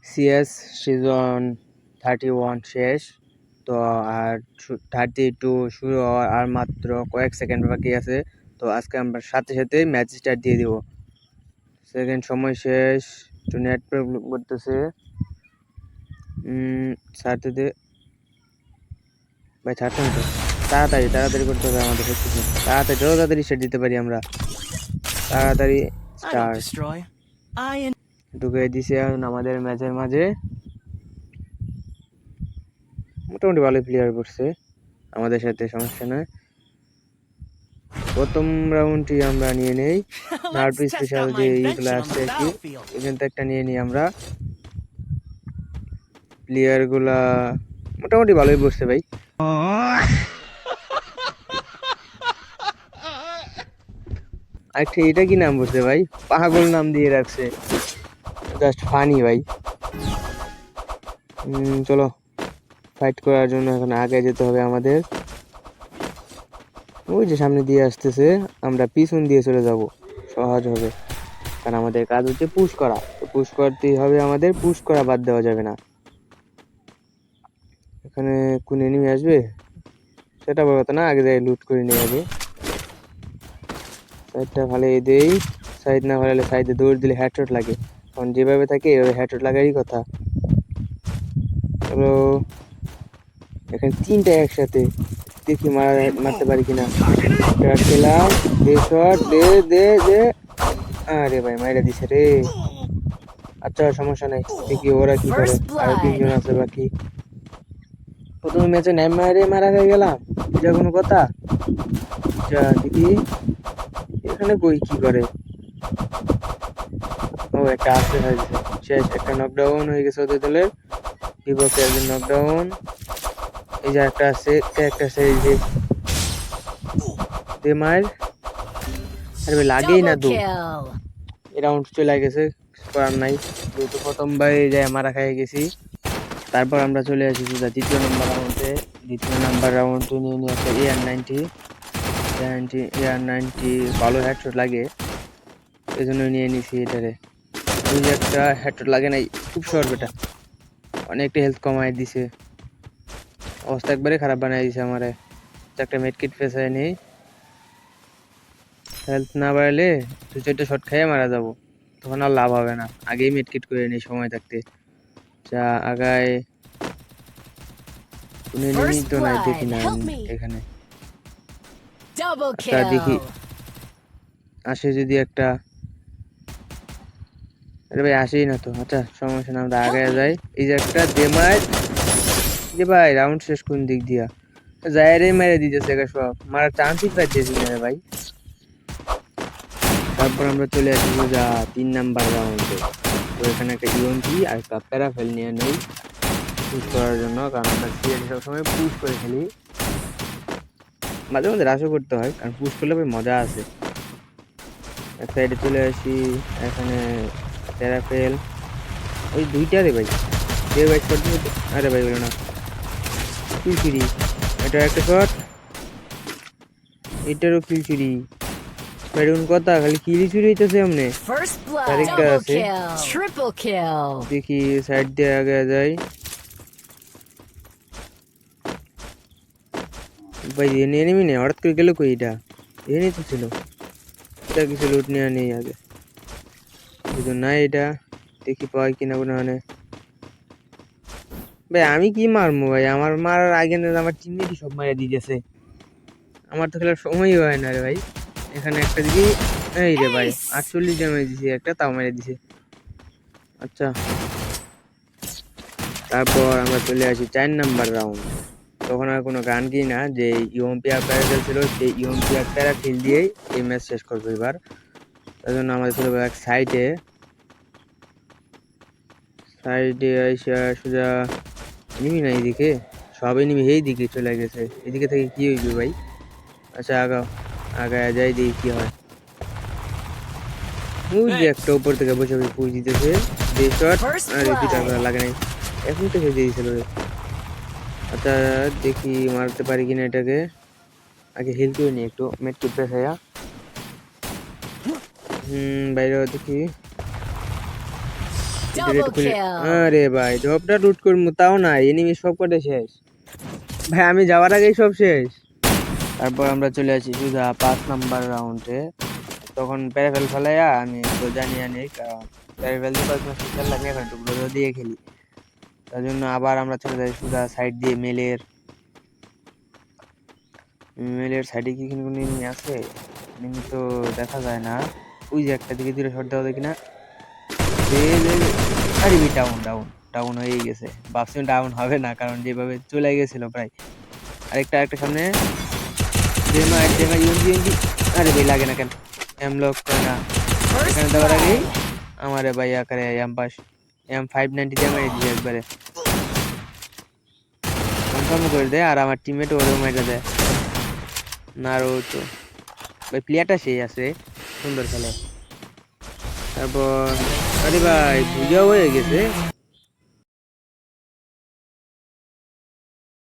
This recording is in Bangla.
সিএস সিজন 31 শেষ তো, আর 32 শুরু হওয়ার আর মাত্র কয়েক সেকেন্ড বাকি আছে। তো আজকে আমরা সাথে সাথে ম্যাচ স্টার্ট দিয়ে দিব। সেকেন্ড সময় শেষ, একটু নেট প্রবলেম করতেছে। ছাড়তে দে ভাই, ছাড়তে হবে তাড়াতাড়ি তাড়াতাড়ি করতে হবে আমাদের সব কিছু তাড়াতাড়ি, যত তাড়াতাড়ি সেট দিতে পারি আমরা তাড়াতাড়ি স্টার্ট ঢুকে দিছে এখন আমাদের ম্যাচের মাঝে। মোটামুটি ভালো প্লেয়ার করছে আমাদের সাথে, সমস্যা নয়। প্রথম রাউন্ডটি আমরা নিয়ে নেই, নারুটো স্পেশাল যে এইগুলো আসছে আর কি, এখান থেকে একটা নিয়ে নিই আমরা। প্লেয়ার গুলা মোটামুটি ভালোই বসছে ভাই। আচ্ছা, এটা কি নাম বসছে ভাই? পাগল নাম দিয়ে রাখছে, জাস্ট ফানি ভাই। চলো ফাইট করার জন্য এখন আগে যেতে হবে আমাদের। ওই যে সামনে দিয়ে আসতেছে, আমরা পিছন দিয়ে চলে যাব, সহজ হবে। কারণ আমাদের কাজ হচ্ছে পুশ করা, তো পুশ করতেই হবে আমাদের, পুশ করা বাদ দেওয়া যাবে না। এখানে কোন এনিমি আসবে সেটা বড় কথা না, আগে যাই লুট করে নিয়ে আগে। সাইডটা ভালোই দেই, সাইড না ভালো সাইডে দৌড় দিলে হেডশট লাগে, কারণ যেভাবে থাকে এভাবে হেডশট লাগারই কথা। চলো, এখানে তিনটা একসাথে, দেখি মারতে পারি কিনা। খেলাম, দে শট, দে দে দে। আরে ভাই মাইরা দিছে রে। আচ্ছা সমস্যা নাই, দেখি ওরা কি করে, আরো তিনজন আছে বাকি। প্রথম ম্যাচে নেইমারে মারা হয়ে গেলাম, এটা কোনো কথা? আচ্ছা দেখি এখানে কই কি করে। ও একটা আসতে হয়েছে, শেষ, একটা নকডাউন হয়ে গেছে ওদের দলের, বিপক্ষে একজন নকডাউন। এই যে একটা আছে, একটা আছে এই যে, দে মার। আরে ভাই লাগেই না তো, এই রাউন্ড চলে গেছে, করার নাই। যেহেতু প্রথমবার যায় মারা খেয়ে গেছি, তারপর আমরা চলে আসি সোজা দ্বিতীয় নম্বর রাউন্ডে। দ্বিতীয় নাম্বার রাউন্ডে নিয়ে নিয়ে একটা AR-90 ভালো হেডশট লাগে, এই জন্য নিয়ে নিছি এটারে। ওই যে একটা হেডশট লাগে নাই, খুব শর্ট বেটা, অনেকটা হেলথ কমাই দিছে, অবস্থা একবারে খারাপ বানাই দিছে আমারে। একটা মেডকিট পেছায় নেই, হেলথ না বাড়লে 2-4টা শট খেয়ে মারা যাবো, তখন আর লাভ হবে না। আগেই মেডকিট করে নিই সময় থাকতে। যা আগায় কোনো এনিমি তো নাই, দেখি না এখানে। আচ্ছা দেখি আসে যদি একটা, আরে ভাই আসেই না তো। আচ্ছা সমস্যা না, আমরা আগে যাই। এই যে একটা দেমার, যে ভাই রাউন্ড শেষ কোন দিক দিয়া যায় রে, মেরে দিতেছে সব, মারার চান্সই পাইতেছি না রে ভাই। তারপর আমরা চলে আসি সোজা 3 নাম্বার রাউন্ডে। তো এখানে একটা ইউএমপি আর একটা প্যারাফেল নিয়ে নেই পুশ করার জন্য, কারণ আমরা সিএস সবসময় পুশ করে খেলি, মাঝে মধ্যে রাশও করতে হয়, কারণ পুশ করলে ভাই মজা আছে। এক সাইডে চলে আসি, এখানে প্যারাফেল ওই দুইটা রে ভাই, দেড় বাইশ শট দিবে। আরে ভাই বলো না, কিল চুরি, এটা একটা শট, এটারও কিল চুরি। ভাই কোন কথা, খালি কিলি চুরি হইতেছে এমনি। আরেকটা আছে, দেখি সাইড দিয়ে আগে যাই। ভাই এনিমি নেই, হঠাৎ করে গেল কই? এটা এনিমি তো ছিল, এটা কিছু লুট নেওয়া নেই আগে, কিন্তু না এটা দেখি পাই কিনা কোনো মানে। ভাই আমি কি মারবো ভাই, আমার মারার আগে আমার টিমমেটই সব মারা দিতেছে, আমার তো খেলার সময়ই হয় না রে ভাই। এখানে একটা দিকে, এই রে ভাই 48 ড্যামেজ দিছে একটা, তাও মেরে দিছে। আচ্ছা তারপর আমরা চলে আসি 4 নাম্বার রাউন্ড। তখন আর কোনো গান কি না, যে ইউএমপি আর প্যারাফেল ছিল, সেই ইউএমপি আর প্যারাফেল দিয়েই এই ম্যাচ শেষ করবো এবার। তার জন্য আমাদের চলে এক সাইডে এসে সোজা এনিমি না এইদিকে, সব এনিমি এই দিকে চলে গেছে, এদিকে থেকে কি হইবে ভাই? আচ্ছা আগাও, আগায় যাই দেখি কি হয়। ওই যে একটা উপর থেকে বসে বসে পুশ দিতেছে, যে শট, আর দুইটা লাগে নাই, এখন তো হয়ে দিয়েছিল রে। আচ্ছা দেখি মারতে পারি কিনা এটাকে, আগে হেল করে নি একটু, মেটকিট পেছায়া। বাইরে দেখি, Double kill. আরে ভাই ড্রপটা লুট করবো তাও না, এনিমি সব কটে শেষ ভাই, আমি যাওয়ার আগেই সব শেষ। তারপর আমরা চলে আসি সুধা 5 নাম্বার রাউন্ডে। তখন প্যারাফেল ফেলাইয়া আমি রোজা নিয়ে নিই, কারণ প্যারাফেল দিয়ে কয়েক মাস খেললাম, এখন একটু রোজা দিয়ে খেলি। তার জন্য আবার আমরা চলে যাই সুধা সাইড দিয়ে মেলের সাইডে কি কোনো এনিমি আছে? এনিমি তো দেখা যায় না। ওই যে একটা দিকে দূরে শট দেওয়া দেখি না। আরে ডাউন ডাউন ডাউন হয়ে গেছে, ভাবছিলাম ডাউন হবে না, কারণ যেভাবে চলে গেছিল প্রায়। আরেকটা সামনে ইউএনজি। আরে ভাই লাগে না কেন, এম লক করে না এখানে দেওয়ার আগেই আমারে ভাই আকারে M590 দিয়ে মেরে দিয়ে একবারে কনফার্ম করে দেয়, আর আমার টিমমেট ওরেও মেরে দেয়। নারুতো ভাই প্লেয়ারটা সেই আছে, সুন্দর খেলে। তারপর আরে ভাই বুঝাও হয়ে গেছে।